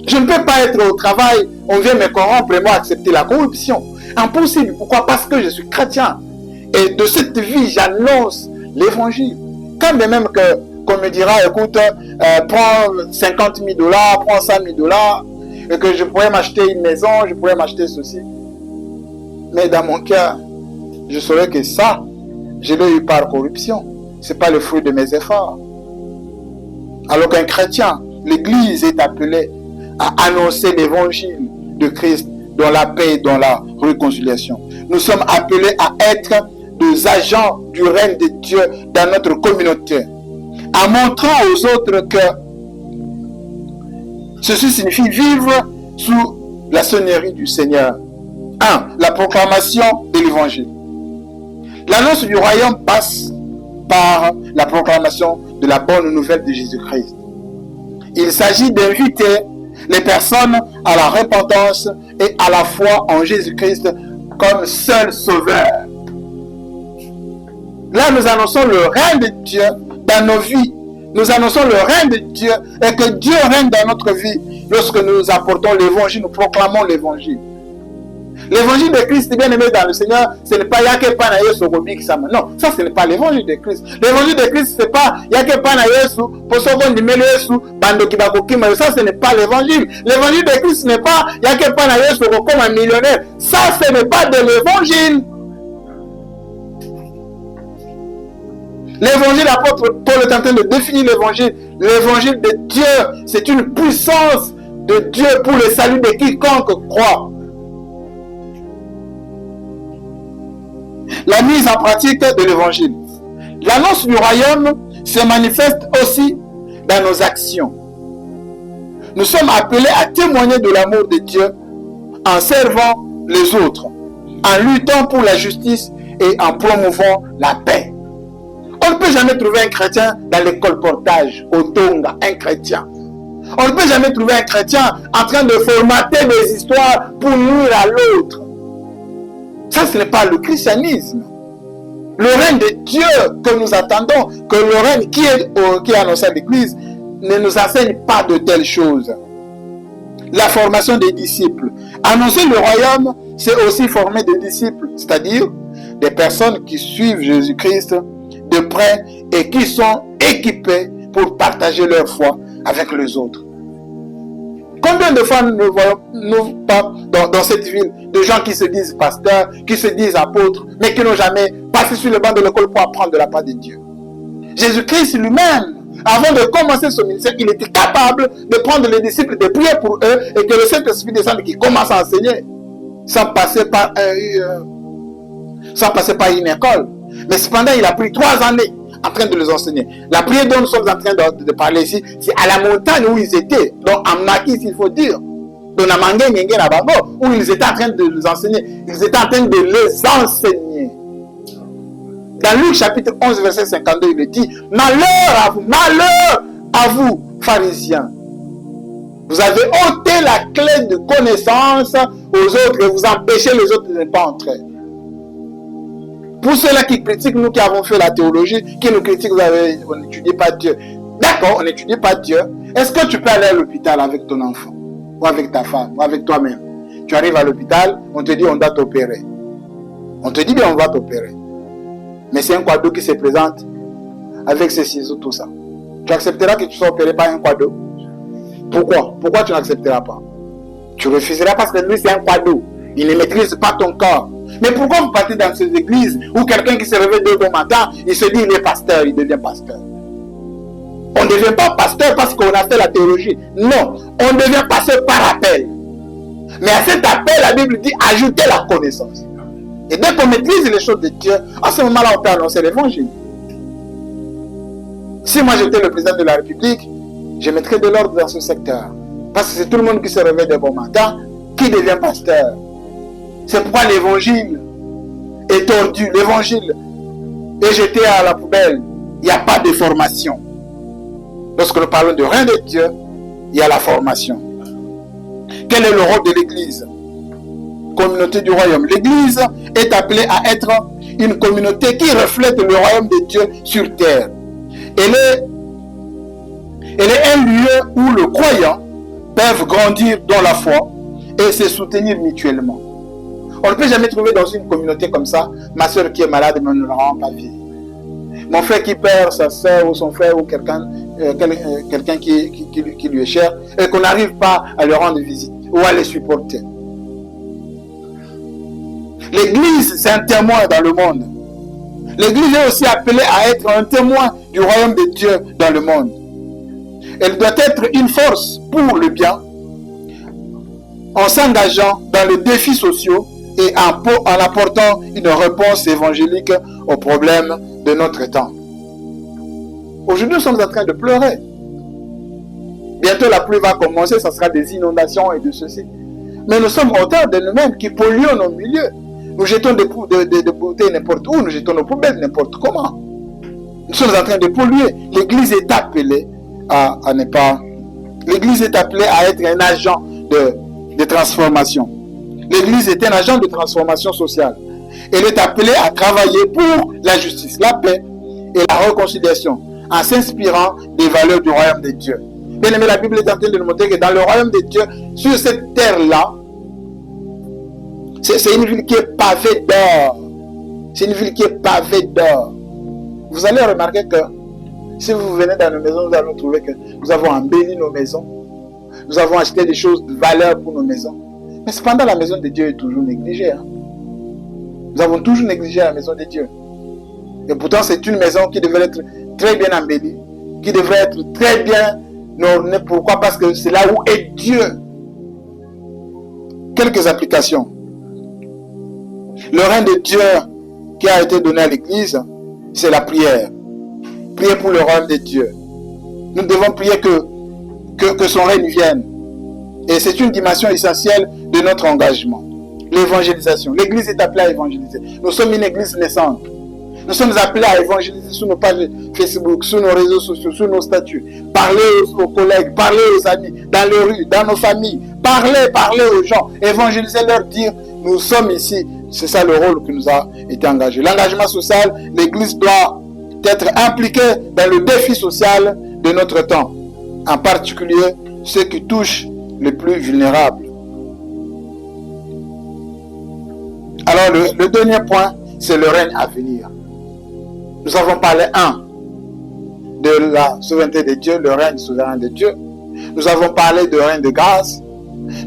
Je ne peux pas être au travail, on vient me corrompre et moi accepter la corruption. Impossible. Pourquoi? Parce que je suis chrétien. Et de cette vie, j'annonce l'évangile. Quand même qu'on me dira, écoute, prends 50 000 $, prends 100 000 $, et que je pourrais m'acheter une maison, je pourrais m'acheter ceci. Mais dans mon cœur, je saurais que ça, je l'ai eu par corruption. Ce n'est pas le fruit de mes efforts. Alors qu'un chrétien, l'Église est appelée à annoncer l'évangile de Christ dans la paix et dans la réconciliation. Nous sommes appelés à être des agents du règne de Dieu dans notre communauté, en montrant aux autres que ceci signifie vivre sous la sonnerie du Seigneur. 1. La proclamation de l'évangile. L'annonce du royaume passe par la proclamation de la bonne nouvelle de Jésus-Christ. Il s'agit d'inviter les personnes à la repentance et à la foi en Jésus-Christ comme seul sauveur. Là, nous annonçons le règne de Dieu dans nos vies. Nous annonçons le règne de Dieu et que Dieu règne dans notre vie lorsque nous apportons l'évangile, nous proclamons l'évangile. L'évangile de Christ, bien aimé dans le Seigneur, ce n'est pas Yake Panayesu Robi Kisama. Non, ça ce n'est pas l'évangile de Christ. L'évangile de Christ, ce n'est pas Yake Panayesu, Posoko Nimelesu, Bando Kibakokima. Ça ce n'est pas l'évangile. L'évangile de Christ, ce n'est pas Yake Panayesu comme un millionnaire. Ça ce n'est pas de l'évangile. L'évangile, l'apôtre Paul est en train de définir l'évangile. L'évangile de Dieu, c'est une puissance de Dieu pour le salut de quiconque croit. La mise en pratique de l'évangile. L'annonce du royaume se manifeste aussi dans nos actions. Nous sommes appelés à témoigner de l'amour de Dieu en servant les autres, en luttant pour la justice et en promouvant la paix. On ne peut jamais trouver un chrétien dans les colportages, au Tonga, un chrétien. On ne peut jamais trouver un chrétien en train de formater des histoires pour nuire à l'autre. Ça, ce n'est pas le christianisme. Le règne de Dieu que nous attendons, que le règne qui est annoncé à l'Église, ne nous enseigne pas de telles choses. La formation des disciples. Annoncer le royaume, c'est aussi former des disciples, c'est-à-dire des personnes qui suivent Jésus-Christ de près et qui sont équipés pour partager leur foi avec les autres. Combien de fois nous voyons pas dans cette ville de gens qui se disent pasteurs, qui se disent apôtres, mais qui n'ont jamais passé sur le banc de l'école pour apprendre de la part de Dieu. Jésus-Christ lui-même, avant de commencer son ministère, il était capable de prendre les disciples, de prier pour eux et que le Saint-Esprit descende qui commence à enseigner sans passer par une école. Mais cependant, il a pris 3 années en train de les enseigner. La prière dont nous sommes en train de parler ici, c'est à la montagne où ils étaient. Donc, en Makis, il faut dire. Donc, où ils étaient en train de les enseigner. Ils étaient en train de les enseigner. Dans Luc chapitre 11, verset 52, il dit, malheur à vous, pharisiens. Vous avez ôté la clé de connaissance aux autres et vous empêchez les autres de ne pas entrer. Pour ceux-là qui critiquent, nous qui avons fait la théologie, qui nous critiquent, on n'étudie pas Dieu. D'accord, on n'étudie pas Dieu. Est-ce que tu peux aller à l'hôpital avec ton enfant, ou avec ta femme, ou avec toi-même? Tu arrives à l'hôpital, on te dit on doit t'opérer. On te dit bien on va t'opérer. Mais c'est un quado qui se présente avec ses ciseaux, tout ça. Tu accepteras que tu sois opéré par un quado? Pourquoi? Pourquoi tu n'accepteras pas? Tu refuseras parce que lui c'est un quado. Il ne maîtrise pas ton corps. Mais pourquoi vous partez dans ces églises où quelqu'un qui se réveille dès le matin, il se dit il est pasteur, il devient pasteur? On ne devient pas pasteur parce qu'on a fait la théologie. Non, on devient pasteur par appel. Mais à cet appel, la Bible dit ajoutez la connaissance. Et dès qu'on maîtrise les choses de Dieu, à ce moment-là, on peut annoncer l'évangile. Si moi j'étais le président de la République, je mettrais de l'ordre dans ce secteur. Parce que c'est tout le monde qui se réveille de bon matin qui devient pasteur. C'est pourquoi l'évangile est tordu, l'évangile est jeté à la poubelle. Il n'y a pas de formation. Lorsque nous parlons de règne de Dieu, il y a la formation. Quel est le rôle de l'Église? Communauté du royaume. L'Église est appelée à être une communauté qui reflète le royaume de Dieu sur terre. Elle est un lieu où les croyants peuvent grandir dans la foi et se soutenir mutuellement. On ne peut jamais trouver dans une communauté comme ça, ma soeur qui est malade, mais on ne la rend pas vie. Mon frère qui perd sa soeur ou son frère ou quelqu'un qui lui est cher et qu'on n'arrive pas à lui rendre visite ou à les supporter. L'Église, c'est un témoin dans le monde. L'Église est aussi appelée à être un témoin du royaume de Dieu dans le monde. Elle doit être une force pour le bien en s'engageant dans les défis sociaux et en apportant une réponse évangélique aux problèmes de notre temps. Aujourd'hui, nous sommes en train de pleurer. Bientôt, la pluie va commencer, ça sera des inondations et de ceci. Mais nous sommes auteurs de nous-mêmes qui polluons nos milieux. Nous jetons des bouteilles n'importe où, nous jetons nos poubelles n'importe comment. Nous sommes en train de polluer. L'Église est appelée à ne pas... L'Église est appelée à être un agent de transformation. L'Église est un agent de transformation sociale. Elle est appelée à travailler pour la justice, la paix et la réconciliation, en s'inspirant des valeurs du royaume de Dieu. Bien aimé, la Bible est en train de nous montrer que dans le royaume de Dieu, sur cette terre-là, c'est une ville qui est pavée d'or. C'est une ville qui est pavée d'or. Vous allez remarquer que si vous venez dans nos maisons, vous allez trouver que nous avons embelli nos maisons. Nous avons acheté des choses de valeur pour nos maisons. Mais cependant, la maison de Dieu est toujours négligée. Nous avons toujours négligé la maison de Dieu. Et pourtant, c'est une maison qui devrait être très bien embellie, qui devrait être très bien ornée. Pourquoi? Parce que c'est là où est Dieu. Quelques applications. Le règne de Dieu qui a été donné à l'Église, c'est la prière. Prier pour le royaume de Dieu. Nous devons prier que son règne vienne. Et c'est une dimension essentielle de notre engagement. L'évangélisation. L'Église est appelée à évangéliser. Nous sommes une Église naissante. Nous sommes appelés à évangéliser sur nos pages Facebook, sur nos réseaux sociaux, sur nos statuts. Parler aux collègues, parler aux amis, dans les rues, dans nos familles. Parler aux gens. Évangéliser, leur dire, nous sommes ici. C'est ça le rôle qui nous a été engagé. L'engagement social, l'Église doit être impliquée dans le défi social de notre temps. En particulier, ceux qui touchent les plus vulnérables. Alors, le dernier point, c'est le règne à venir. Nous avons parlé, de la souveraineté de Dieu, le règne souverain de Dieu. Nous avons parlé du règne de grâce.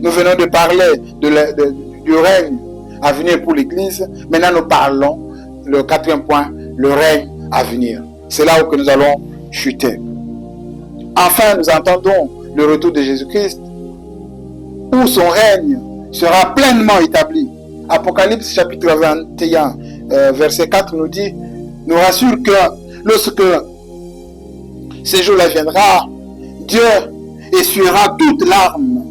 Nous venons de parler du règne à venir pour l'Église. Maintenant, nous parlons, le quatrième point, le règne à venir. C'est là où nous allons chuter. Enfin, nous entendons le retour de Jésus-Christ, où son règne sera pleinement établi. Apocalypse chapitre 21, verset 4 nous dit, nous rassure que lorsque ce jour-là viendra, Dieu essuiera toute larme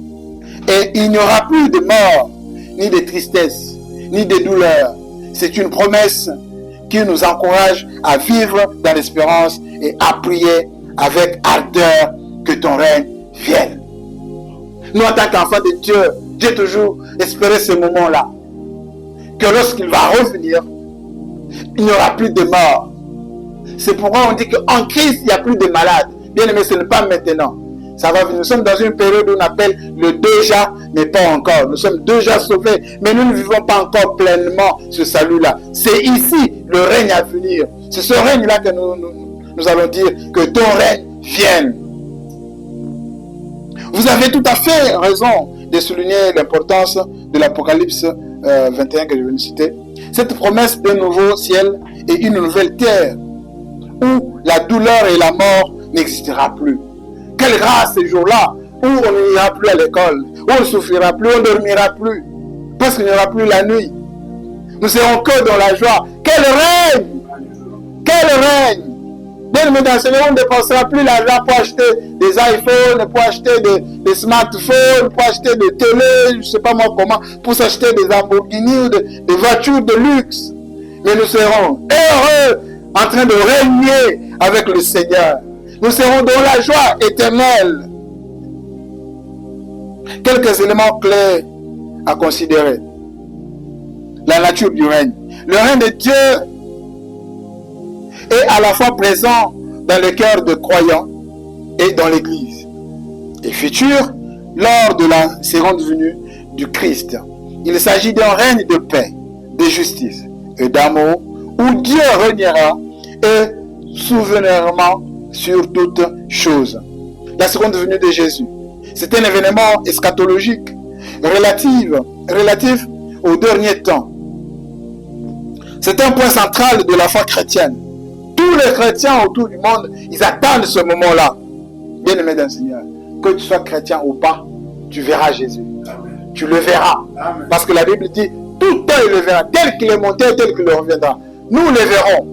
et il n'y aura plus de mort, ni de tristesse, ni de douleur. C'est une promesse qui nous encourage à vivre dans l'espérance et à prier avec ardeur que ton règne vienne. Nous, en tant qu'enfants de Dieu, j'ai toujours espéré ce moment-là. Que lorsqu'il va revenir, il n'y aura plus de mort. C'est pourquoi on dit qu'en Christ, il n'y a plus de malades. Bien aimé, ce n'est pas maintenant. Ça va venir. Nous sommes dans une période où on appelle le déjà, mais pas encore. Nous sommes déjà sauvés, mais nous ne vivons pas encore pleinement ce salut-là. C'est ici le règne à venir. C'est ce règne-là que nous allons dire que ton règne vienne. Vous avez tout à fait raison de souligner l'importance de l'Apocalypse 21 que je viens de citer. Cette promesse d'un nouveau ciel et une nouvelle terre où la douleur et la mort n'existera plus. Quelle grâce ce jour-là où on n'ira plus à l'école, où on ne souffrira plus, on ne dormira plus, parce qu'il n'y aura plus la nuit. Nous serons que dans la joie. Quel règne! Quel règne! Bien, mais dans ce moment, on ne dépensera plus l'argent pour acheter des iPhones, pour acheter des smartphones, pour acheter des télés, je ne sais pas moi comment, pour s'acheter des Lamborghini ou des voitures de luxe. Mais nous serons heureux en train de régner avec le Seigneur. Nous serons dans la joie éternelle. Quelques éléments clés à considérer. La nature du règne. Le règne de Dieu est à la fois présent dans le cœur des croyants et dans l'Église. Et futur, lors de la seconde venue du Christ. Il s'agit d'un règne de paix, de justice et d'amour où Dieu régnera et souverainement sur toutes choses. La seconde venue de Jésus, c'est un événement eschatologique relatif au dernier temps. C'est un point central de la foi chrétienne. Tous les chrétiens autour du monde, ils attendent ce moment-là. Bien-aimé d'un Seigneur, que tu sois chrétien ou pas, tu verras Jésus. tu le verras. Amen. Parce que la Bible dit, tout temps il le verra, tel qu'il est monté, tel qu'il reviendra. Nous le verrons.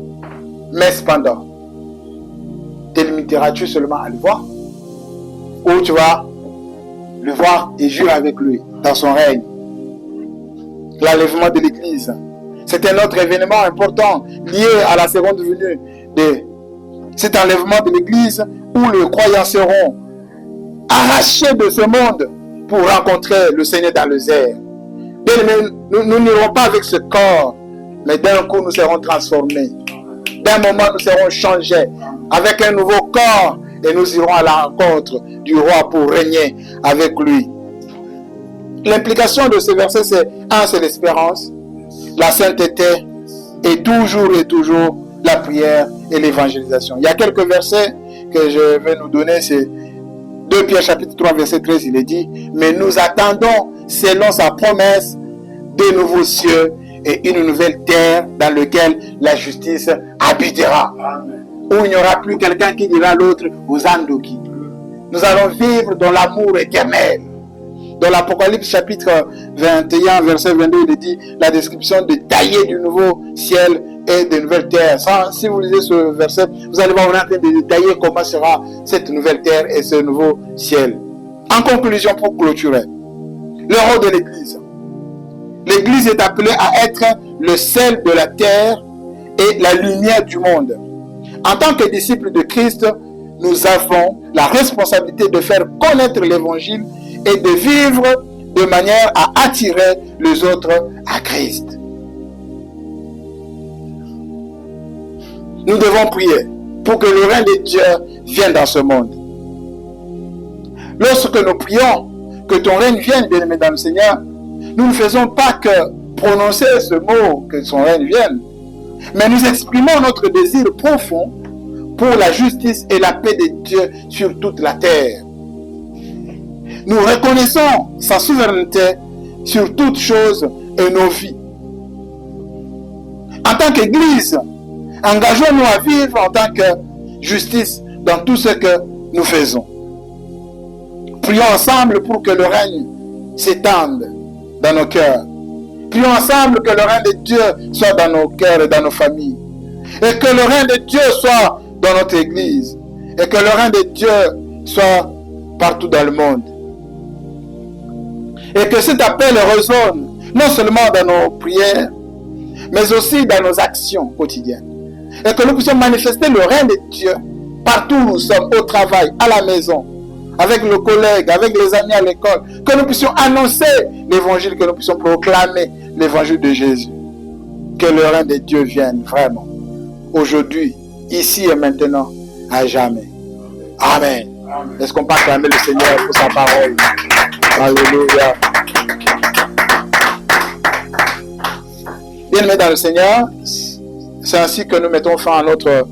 Mais cependant, te limiteras-tu seulement à le voir? Ou tu vas le voir et jurer avec lui dans son règne? L'enlèvement de l'Église, c'est un autre événement important lié à la seconde venue de cet enlèvement de l'Église où les croyants seront arrachés de ce monde pour rencontrer le Seigneur dans les airs. Nous n'irons pas avec ce corps, mais d'un coup nous serons transformés. D'un moment nous serons changés avec un nouveau corps et nous irons à la rencontre du roi pour régner avec lui. L'implication de ce verset, c'est l'espérance, la sainteté et toujours la prière et l'évangélisation. Il y a quelques versets que je vais nous donner, c'est 2 Pierre chapitre 3 verset 13, il est dit, mais nous attendons selon sa promesse de nouveaux cieux et une nouvelle terre dans laquelle la justice habitera. Amen. Où il n'y aura plus quelqu'un qui dira à l'autre, aux Andoki. Nous allons vivre dans l'amour éternel. Dans l'Apocalypse chapitre 21 verset 22, il est dit la description de tailler du nouveau ciel et de nouvelles terres. Si vous lisez ce verset, vous allez voir, on est en train de détailler comment sera cette nouvelle terre et ce nouveau ciel. En conclusion, pour clôturer, le rôle de l'Église. L'Église est appelée à être le sel de la terre et la lumière du monde. En tant que disciples de Christ, nous avons la responsabilité de faire connaître l'Évangile et de vivre de manière à attirer les autres à Christ. Nous devons prier pour que le règne de Dieu vienne dans ce monde. Lorsque nous prions que ton règne vienne, bien-aimé dans le Seigneur, nous ne faisons pas que prononcer ce mot, que son règne vienne, mais nous exprimons notre désir profond pour la justice et la paix de Dieu sur toute la terre. Nous reconnaissons sa souveraineté sur toutes choses et nos vies. En tant qu'Église, engageons-nous à vivre en tant que justice dans tout ce que nous faisons. Prions ensemble pour que le règne s'étende dans nos cœurs. Prions ensemble que le règne de Dieu soit dans nos cœurs et dans nos familles. Et que le règne de Dieu soit dans notre Église. Et que le règne de Dieu soit partout dans le monde. Et que cet appel résonne non seulement dans nos prières, mais aussi dans nos actions quotidiennes. Et que nous puissions manifester le règne de Dieu partout où nous sommes, au travail, à la maison, avec nos collègues, avec les amis à l'école. Que nous puissions annoncer l'évangile, que nous puissions proclamer l'évangile de Jésus. Que le règne de Dieu vienne vraiment, aujourd'hui, ici et maintenant, à jamais. Amen. Amen. Est-ce qu'on peut acclamer le Seigneur pour sa parole? Alléluia. Bien-aimés dans le Seigneur, c'est ainsi que nous mettons fin à notre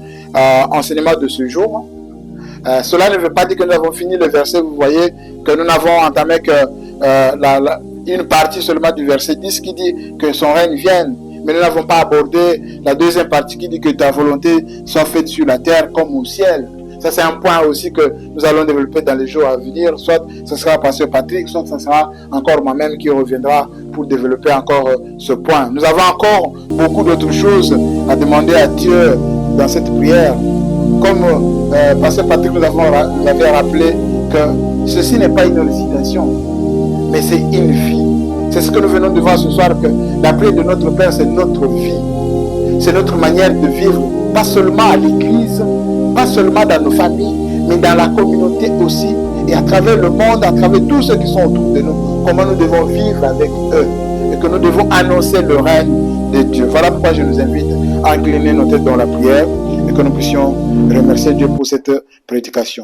enseignement de ce jour. Cela ne veut pas dire que nous avons fini le verset. Vous voyez que nous n'avons entamé que une partie seulement du verset 10 qui dit que son règne vienne. Mais nous n'avons pas abordé la deuxième partie qui dit que ta volonté soit faite sur la terre comme au ciel. Ça, c'est un point aussi que nous allons développer dans les jours à venir. Soit ce sera Pasteur Patrick, soit ce sera encore moi-même qui reviendra pour développer encore ce point. Nous avons encore beaucoup d'autres choses à demander à Dieu dans cette prière. Comme Pasteur Patrick nous avait rappelé que ceci n'est pas une récitation, mais c'est une vie. C'est ce que nous venons de voir ce soir, que la prière de notre Père, c'est notre vie. C'est notre manière de vivre, pas seulement à l'église, pas seulement dans nos familles, mais dans la communauté aussi, et à travers le monde, à travers tous ceux qui sont autour de nous, comment nous devons vivre avec eux, et que nous devons annoncer le règne de Dieu. Voilà pourquoi je nous invite à incliner nos têtes dans la prière, et que nous puissions remercier Dieu pour cette prédication.